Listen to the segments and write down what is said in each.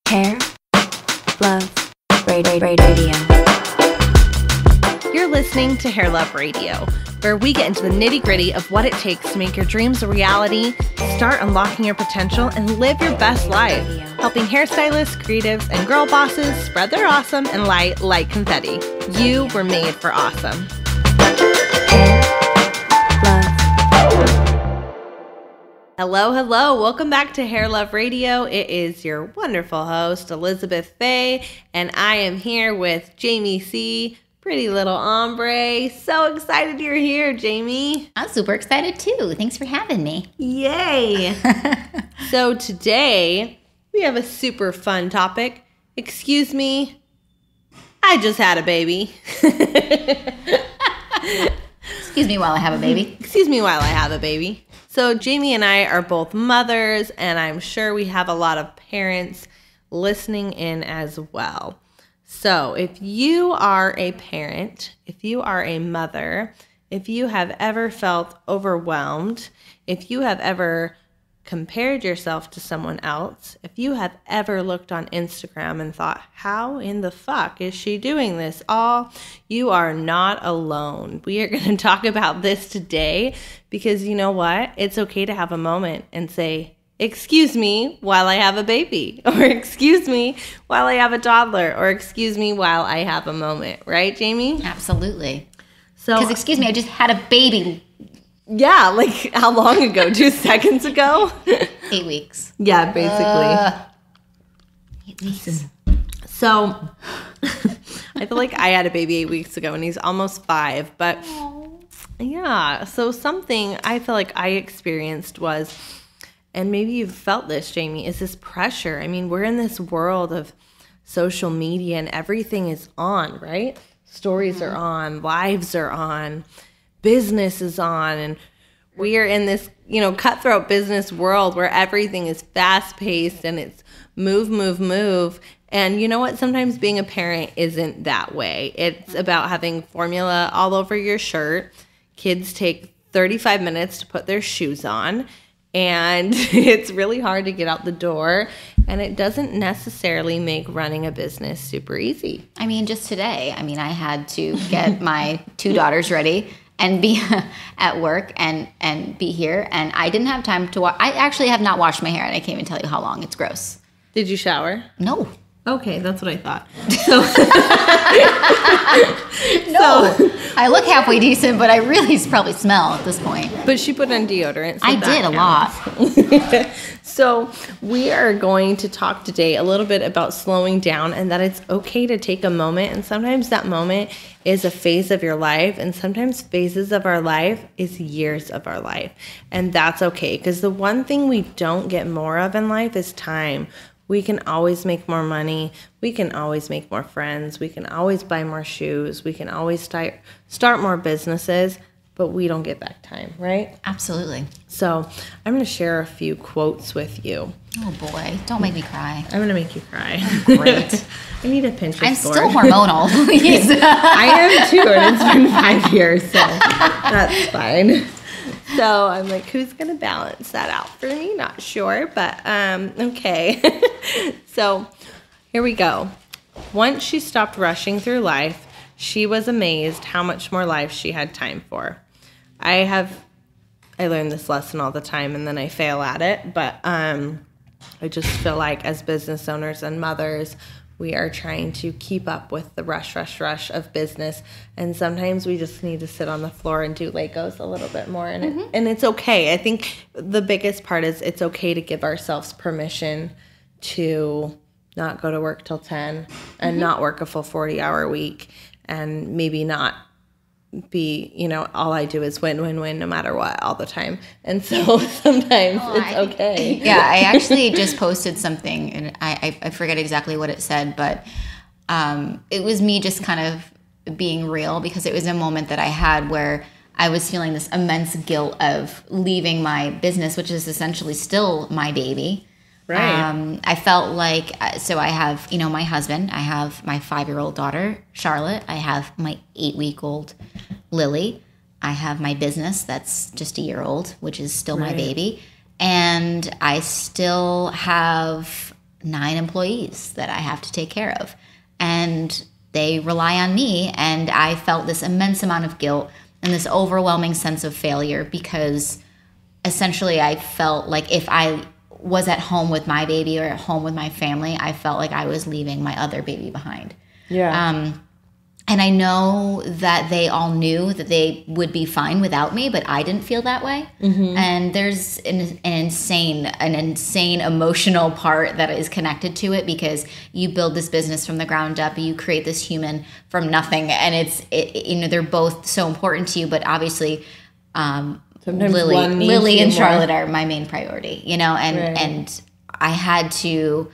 Hair, Love, Radio. You're listening to Hair Love Radio, where we get into the nitty-gritty of what it takes to make your dreams a reality, start unlocking your potential, and live your best life, helping hairstylists, creatives, and girl bosses spread their awesome and light like confetti. You were made for awesome. Hello. Welcome back to Hair Love Radio. It is your wonderful host, Elizabeth Faye, and I am here with Jamie C., Pretty Little Ombre. So excited you're here, Jamie. I'm super excited too. Thanks for having me. Yay. So today we have a super fun topic. Excuse me, I just had a baby. Excuse me while I have a baby. Excuse me while I have a baby. So Jamie and I are both mothers, and I'm sure we have a lot of parents listening in as well. So if you are a parent, if you are a mother, if you have ever felt overwhelmed, if you have ever compared yourself to someone else, if you have ever looked on Instagram and thought, how in the fuck is she doing this? You are not alone. We are going to talk about this today because you know what? It's okay to have a moment and say, excuse me while I have a baby, or excuse me while I have a toddler, or excuse me while I have a moment. Right, Jamie? Absolutely. So, because excuse me, I just had a baby. Yeah, like how long ago? 2 seconds ago? 8 weeks. Yeah, basically. 8 weeks. So I feel like I had a baby 8 weeks ago and he's almost 5. But yeah, so something I feel like I experienced was, and maybe you've felt this, Jamie, is this pressure. I mean, we're in this world of social media and everything is on, right? Stories are on, lives are on, business is on, and we are in this, cutthroat business world where everything is fast-paced and it's move. And you know what? Sometimes being a parent isn't that way. It's about having formula all over your shirt. Kids take 35 minutes to put their shoes on, and it's really hard to get out the door, and it doesn't necessarily make running a business super easy. I mean, just today, I had to get my 2 daughters ready and be at work and be here, and I didn't have time to I actually have not washed my hair, and I can't even tell you how long. It's gross. Did you shower? No. Okay, that's what I thought. So, no. I look halfway decent, but I really probably smell at this point. But she put on deodorant. So I did a lot. So we are going to talk today a little bit about slowing down and that it's okay to take a moment. And sometimes that moment is a phase of your life. And sometimes phases of our life is years of our life. And that's okay. Because the one thing we don't get more of in life is time. We can always make more money. We can always make more friends. We can always buy more shoes. We can always start more businesses, but we don't get back time, right? Absolutely. So I'm going to share a few quotes with you. Oh, boy. Don't make me cry. I'm going to make you cry. Oh, great. I need a Pinterest board. I'm still hormonal. Please. I am too, and it's been 5 years, so that's fine. So I'm like, who's going to balance that out for me? Not sure, but okay. So here we go. Once she stopped rushing through life, she was amazed how much more life she had time for. I learn this lesson all the time, and then I fail at it, but I just feel like as business owners and mothers, we are trying to keep up with the rush of business. And sometimes we just need to sit on the floor and do Legos a little bit more. And, and it's okay. I think the biggest part is it's okay to give ourselves permission to not go to work till 10 and not work a full 40-hour week and maybe not be, all I do is win no matter what all the time. And so sometimes it's okay. Yeah, I actually just posted something, and I forget exactly what it said, but it was me just kind of being real because it was a moment that I had where I was feeling this immense guilt of leaving my business, which is essentially still my baby. Right. I felt like, so I have, my husband, I have my 5-year-old daughter, Charlotte, I have my 8-week-old Lily, I have my business that's just a year old, which is still my baby, and I still have 9 employees that I have to take care of. And they rely on me. And I felt this immense amount of guilt and this overwhelming sense of failure because essentially I felt like if I was at home with my baby or at home with my family, I felt like I was leaving my other baby behind. Yeah. And I know that they all knew that they would be fine without me, but I didn't feel that way. Mm-hmm. And there's an insane emotional part that is connected to it because you build this business from the ground up, you create this human from nothing, and they're both so important to you. But obviously, Lily and Charlotte are my main priority, and I had to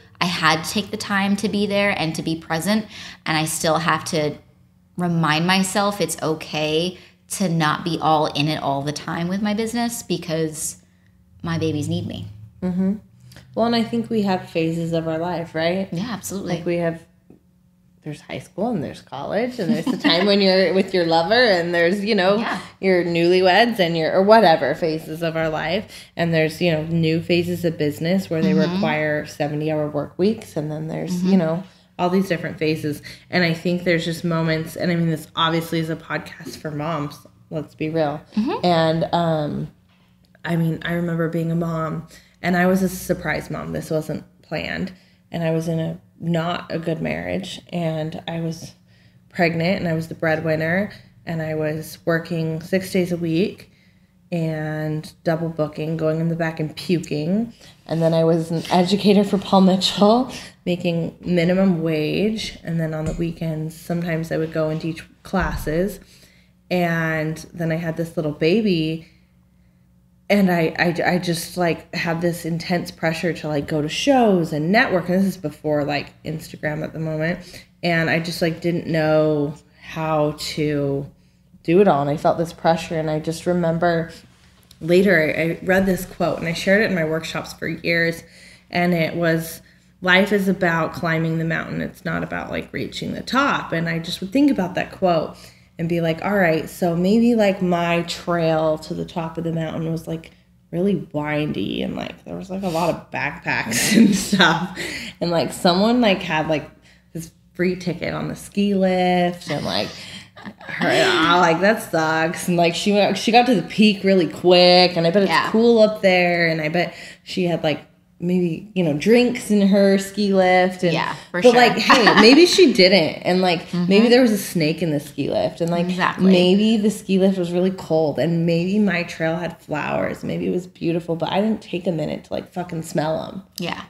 take the time to be there and to be present, and I still have to remind myself it's okay to not be all in it all the time with my business because my babies need me. Mm-hmm. Well, and I think we have phases of our life, right? Yeah, absolutely. Like there's high school and there's college and there's the time when you're with your lover and there's, your newlyweds and or whatever phases of our life. And there's, new phases of business where they require 70-hour work weeks. And then there's, all these different phases. And I think there's just moments, and I mean, this obviously is a podcast for moms, let's be real. Mm-hmm. And, I remember being a mom and I was a surprise mom. This wasn't planned. And I was in not a good marriage, and I was pregnant and I was the breadwinner and I was working 6 days a week and double booking, going in the back and puking. And then I was an educator for Paul Mitchell, making minimum wage. And then on the weekends, sometimes I would go and teach classes. And then I had this little baby. And I just had this intense pressure to go to shows and network. And this is before Instagram at the moment. And I just didn't know how to do it all. And I felt this pressure. And I just remember later I read this quote and I shared it in my workshops for years. And it was, life is about climbing the mountain. It's not about reaching the top. And I just would think about that quote and be like, all right, so maybe my trail to the top of the mountain was really windy and there was a lot of backpacks and stuff. And someone had this free ticket on the ski lift and her, that sucks. And she got to the peak really quick, and I bet it's cool up there, and I bet she had maybe drinks in her ski lift, and for sure. Hey, maybe she didn't, and maybe there was a snake in the ski lift, and exactly. Maybe the ski lift was really cold, and maybe my trail had flowers, maybe it was beautiful, but I didn't take a minute to fucking smell them.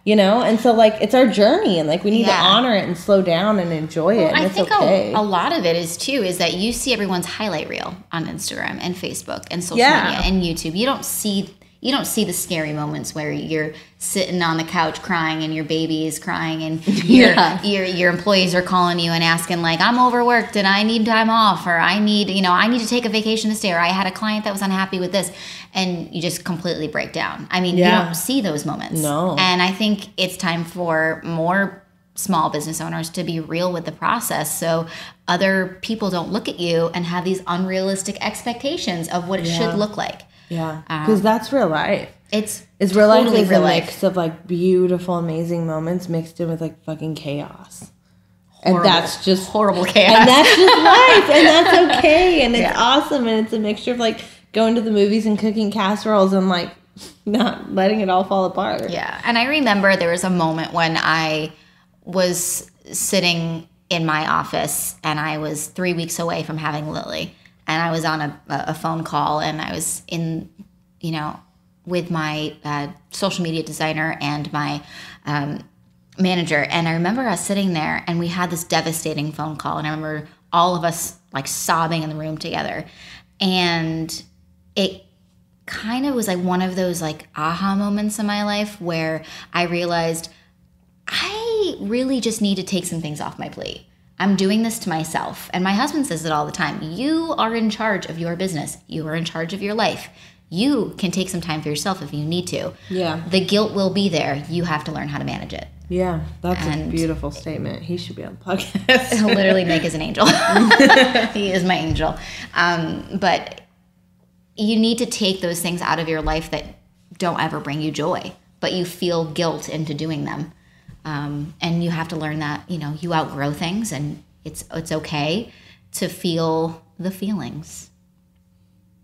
And so it's our journey, and we need to honor it and slow down and enjoy it. And I it's think okay. a lot of it is that you see everyone's highlight reel on Instagram and Facebook and social media and YouTube. You don't see the scary moments where you're sitting on the couch crying and your baby is crying and your employees are calling you and asking I'm overworked and I need time off, or I need to take a vacation this day, or I had a client that was unhappy with this, and you just completely break down. You don't see those moments. No. And I think it's time for more small business owners to be real with the process so other people don't look at you and have these unrealistic expectations of what it should look like. Yeah, because that's real life. It's real life totally is real a life. mix of beautiful, amazing moments mixed in with fucking chaos. Horrible, and that's just horrible chaos. And that's just life, and that's okay, and it's awesome, and it's a mixture of going to the movies and cooking casseroles and not letting it all fall apart. Yeah, and I remember there was a moment when I was sitting in my office and I was 3 weeks away from having Lily. And I was on a phone call, and I was in, with my social media designer and my manager. And I remember us sitting there, and we had this devastating phone call. And I remember all of us sobbing in the room together. And it kind of was one of those aha moments in my life where I realized I really just need to take some things off my plate. I'm doing this to myself. And my husband says it all the time. You are in charge of your business. You are in charge of your life. You can take some time for yourself if you need to. Yeah. The guilt will be there. You have to learn how to manage it. Yeah, that's a beautiful statement. He should be on the podcast. He'll literally make us an angel. He is my angel. But you need to take those things out of your life that don't ever bring you joy, but you feel guilt into doing them. And you have to learn that, you know, you outgrow things, and it's okay to feel the feelings.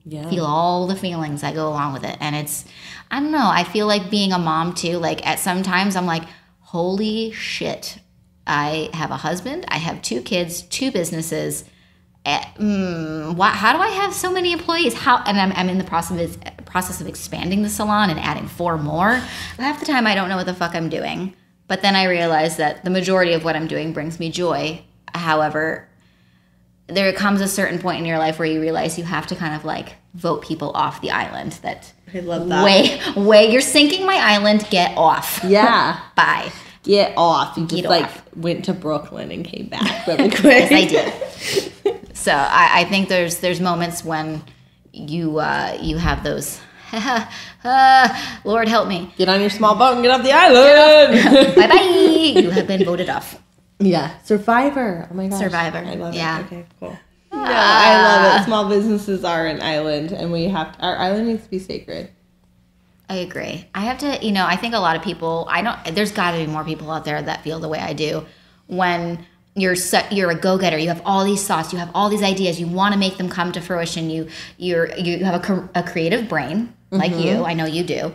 Yeah. Feel all the feelings that go along with it. And it's, I don't know, I feel like being a mom too, like at some times I'm like, holy shit, I have a husband, I have 2 kids, 2 businesses. How do I have so many employees? And I'm in the process of expanding the salon and adding 4 more. Half the time I don't know what the fuck I'm doing. But then I realize that the majority of what I'm doing brings me joy. However, there comes a certain point in your life where you realize you have to kind of like vote people off the island. That I love that. Way, you're sinking my island. Get off. Yeah. Bye. Get off. You just Get like off. went to Brooklyn and came back really quick. Yes, I did. So I think there's moments when you have those. Lord help me. Get on your small boat and get off the island. Bye bye. You have been voted off. Yeah. Survivor. Oh my gosh. Survivor. I love Yeah. it. Okay, cool. Yeah, I love it. Small businesses are an island, and our island needs to be sacred. I agree. I have to, you know, I think a lot of people, there's got to be more people out there that feel the way I do. When you're a go-getter, you have all these thoughts, you have all these ideas, you want to make them come to fruition. You have a creative brain, like you. I know you do.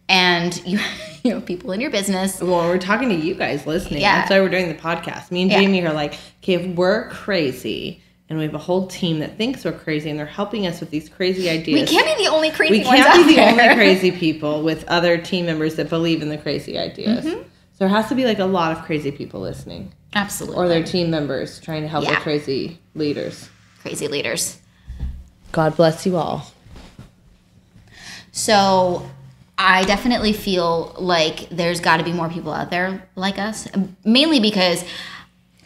And you know, people in your business. Well, we're talking to you guys listening. Yeah. That's why we're doing the podcast. Me and Jamie are like, okay, if we're crazy and we have a whole team that thinks we're crazy and they're helping us with these crazy ideas. We can't be the only crazy We ones can't out be the there. only crazy people with other team members that believe in the crazy ideas. So there has to be like a lot of crazy people listening. Absolutely. Or their team members trying to help Yeah. the crazy leaders. Crazy leaders. God bless you all. So I definitely feel like there's got to be more people out there like us, mainly because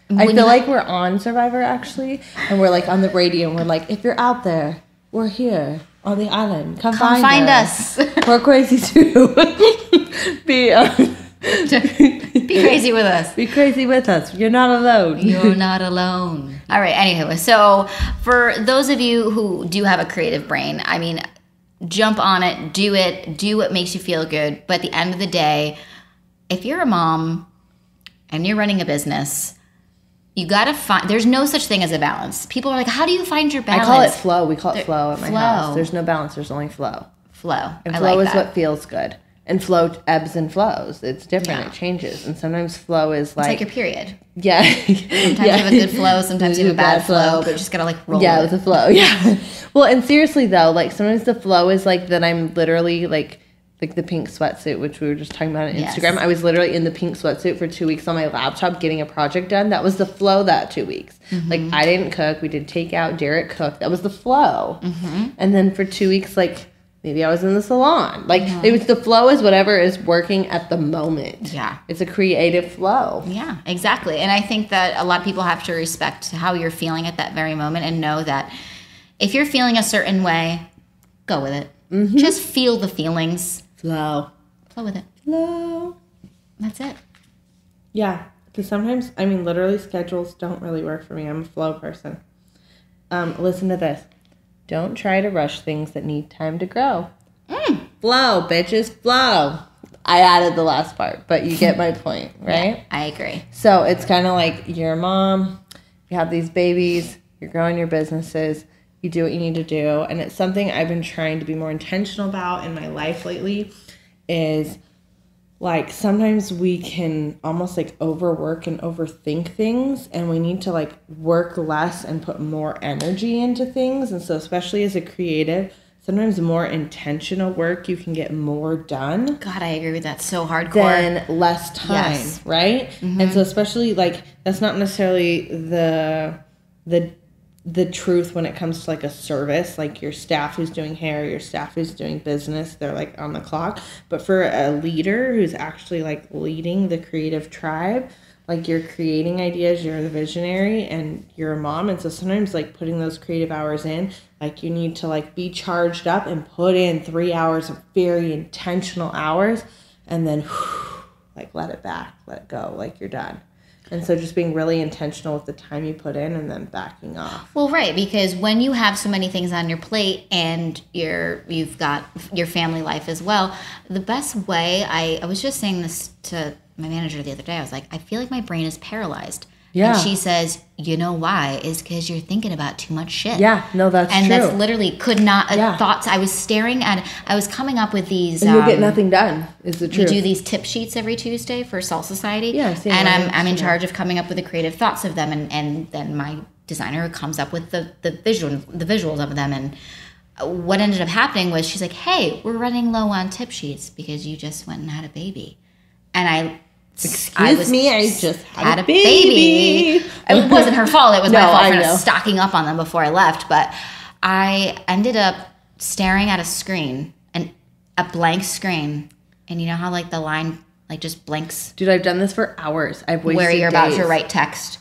I feel like we're on Survivor actually, and we're like on the radio, and we're like, if you're out there, we're here on the island. Come find us. We're crazy too. Be crazy with us. Be crazy with us. You're not alone. You're not alone. All right. Anyway, so for those of you who do have a creative brain, I mean, jump on it, do what makes you feel good. But at the end of the day, if you're a mom and you're running a business, you got to find, there's no such thing as a balance. People are like, how do you find your balance? I call it flow. We call it flow at my house. There's no balance. There's only flow. Flow. And flow is what feels good. And flow ebbs and flows. It's different. Yeah. It changes. And sometimes flow is like... It's like your period. Yeah. Sometimes you have a good flow. Sometimes you have a bad flow. But you just got to like roll Yeah, with with the flow. Yeah. Well, and seriously though, like sometimes the flow is like that I'm literally like the pink sweatsuit, which we were just talking about on Instagram. I was literally in the pink sweatsuit for 2 weeks on my laptop getting a project done. That was the flow that 2 weeks. Like I didn't cook. We did takeout. Derek cooked. That was the flow. And then for 2 weeks, like maybe I was in the salon. Like it was the flow is whatever is working at the moment. Yeah. It's a creative flow. Yeah, exactly. And I think that a lot of people have to respect how you're feeling at that very moment and know that if you're feeling a certain way, go with it. Just feel the feelings. Flow. Flow with it. Flow. That's it. Yeah, because sometimes, I mean, literally schedules don't really work for me. I'm a flow person. Listen to this. Don't try to rush things that need time to grow. Flow, bitches, flow. I added the last part, but you get my point, right? Yeah, I agree. So it's kind of like you're a mom, you have these babies, you're growing your businesses, you do what you need to do. And it's something I've been trying to be more intentional about in my life lately is like sometimes we can almost like overwork and overthink things, and we need to like work less and put more energy into things. And so especially as a creative, sometimes more intentional work, you can get more done. God, I agree with that. So hardcore. Than less time, right? And so especially like that's not necessarily the truth when it comes to like a service, like your staff who's doing hair, your staff who's doing business, they're like on the clock. But for a leader who's actually like leading the creative tribe, like you're creating ideas, you're the visionary, and you're a mom. And so sometimes like putting those creative hours in, like you need to like be charged up and put in 3 hours of very intentional hours, and then like let it go, like you're done. And so just being really intentional with the time you put in and then backing off. Well, right, because when you have so many things on your plate and you've got your family life as well, the best way, I was just saying this to my manager the other day. I was like, I feel like my brain is paralyzed. Yeah. And she says, you know why? Is because you're thinking about too much shit. Yeah, no, that's and true. And that's literally thoughts. I was staring at, I was coming up with these. And you'll get nothing done, is the truth. We do these tip sheets every Tuesday for Soul Society. Yeah, and I'm in charge of coming up with the creative thoughts of them. And then my designer comes up with the visuals of them. And what ended up happening was she's like, hey, we're running low on tip sheets because you just went and had a baby. And I just had a baby. It wasn't her fault. It was my fault for stocking up on them before I left. But I ended up staring at a screen, a blank screen. And you know how like the line like just blinks? Dude, I've done this for hours. I've wasted where you're days. about to write text.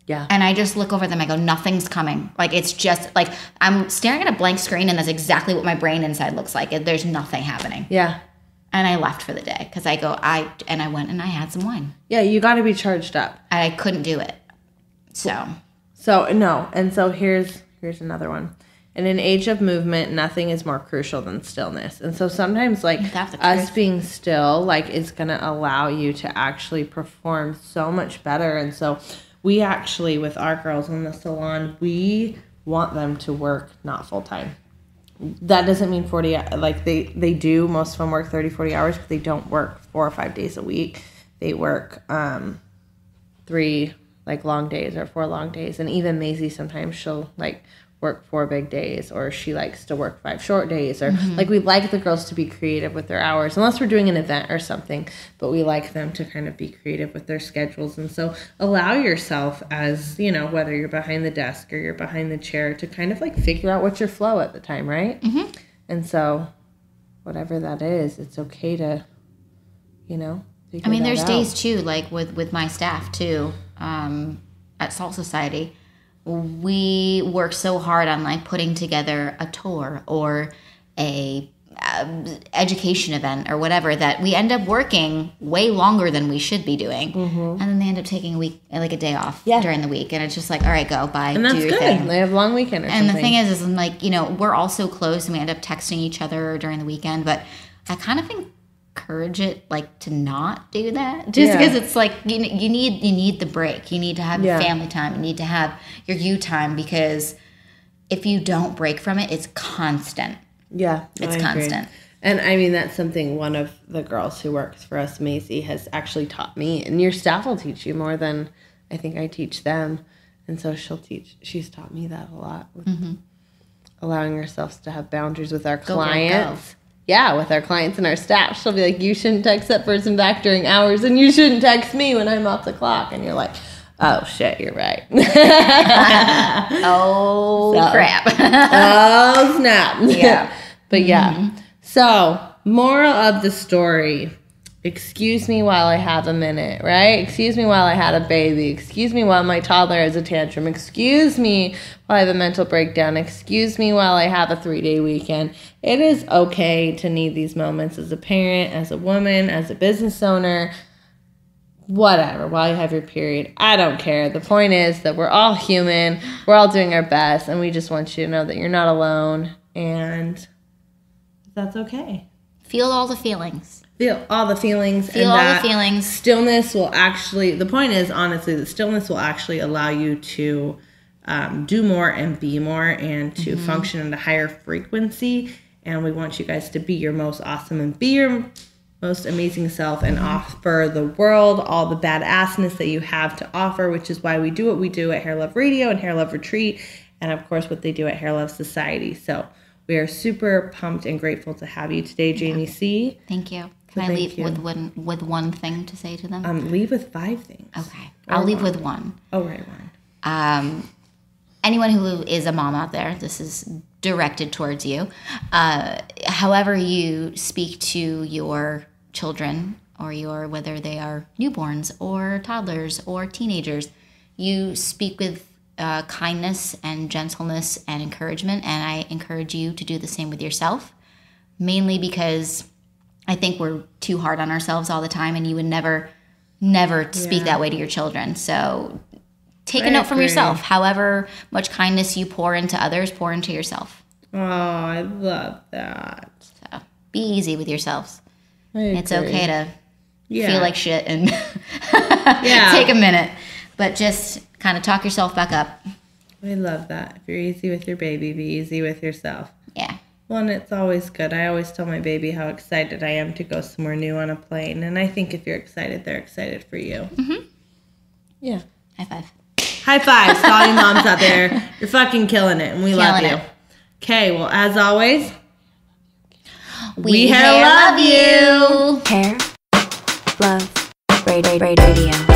Yeah. And I just look over them. I go, nothing's coming. Like, it's just like I'm staring at a blank screen, and that's exactly what my brain inside looks like. There's nothing happening. Yeah. And I left for the day because I went and I had some wine. Yeah, you got to be charged up. And I couldn't do it. So no. And so here's another one. In an age of movement, nothing is more crucial than stillness. And so sometimes, like, us being still, like, is going to allow you to actually perform so much better. And so we actually, with our girls in the salon, we want them to work not full time. That doesn't mean 40, like they do, most of them work 30, 40 hours, but they don't work 4 or 5 days a week. They work 3 like long days or 4 long days. And even Maisie, sometimes she'll like work 4 big days, or she likes to work 5 short days, or like we like the girls to be creative with their hours, unless we're doing an event or something, but we like them to kind of be creative with their schedules. And so allow yourself, as you know, whether you're behind the desk or you're behind the chair, to kind of like figure out what's your flow at the time, right? And so whatever that is, it's okay to, you know, figure there's out. days too, like with my staff too, at Soul Society. We work so hard on like putting together a tour or a education event or whatever that we end up working way longer than we should be doing, and then they end up taking a week, like a day off during the week, and it's just like, all right, go, bye, and that's do your good. thing. They have long weekend or something. And the thing is I'm like, you know, we're all so close, and we end up texting each other during the weekend, but I kind of encourage it like to not do that, just because it's like you need the break, you need to have your family time, you need to have your you time, because if you don't break from it, it's constant. It's constant. And that's something one of the girls who works for us, Maisie, has actually taught me, and your staff will teach you more than I think I teach them. And so she's taught me that a lot, with allowing ourselves to have boundaries with our clients. Yeah, with our clients and our staff. She'll be like, you shouldn't text that person back during hours, and you shouldn't text me when I'm off the clock. And you're like, oh, shit, you're right. Crap. Oh, snap. Yeah. But yeah. So, moral of the story. Excuse me while I have a minute, right? Excuse me while I had a baby. Excuse me while my toddler has a tantrum. Excuse me while I have a mental breakdown. Excuse me while I have a 3-day weekend. It is okay to need these moments as a parent, as a woman, as a business owner, whatever, while you have your period. I don't care. The point is that we're all human. We're all doing our best, and we just want you to know that you're not alone, and that's okay. Feel all the feelings. Feel all the feelings. Feel all the feelings. Stillness will actually, the point is, honestly, that stillness will actually allow you to do more and be more, and to function at a higher frequency. And we want you guys to be your most awesome and be your most amazing self, and offer the world all the badassness that you have to offer, which is why we do what we do at Hair Love Radio and Hair Love Retreat, and of course what they do at Hair Love Society. So we are super pumped and grateful to have you today, Jamie C. Thank you. Can I leave with one thing to say to them? Leave with 5 things. Okay. I'll leave with one. Oh, right, one. Anyone who is a mom out there, this is directed towards you. However you speak to your children, or whether they are newborns or toddlers or teenagers, you speak with kindness and gentleness and encouragement, and I encourage you to do the same with yourself, mainly because I think we're too hard on ourselves all the time, and you would never speak that way to your children. So take a note from yourself. However much kindness you pour into others, pour into yourself. Oh, I love that. So be easy with yourselves. It's okay to feel like shit and take a minute. But just kind of talk yourself back up. I love that. If you're easy with your baby, be easy with yourself. Yeah. Well, and it's always good. I always tell my baby how excited I am to go somewhere new on a plane. And I think if you're excited, they're excited for you. Mm-hmm. Yeah. High five. High fives to all you moms out there. You're fucking killing it, and we love you. Okay, well, as always, we hair love you. Hair, love, radio.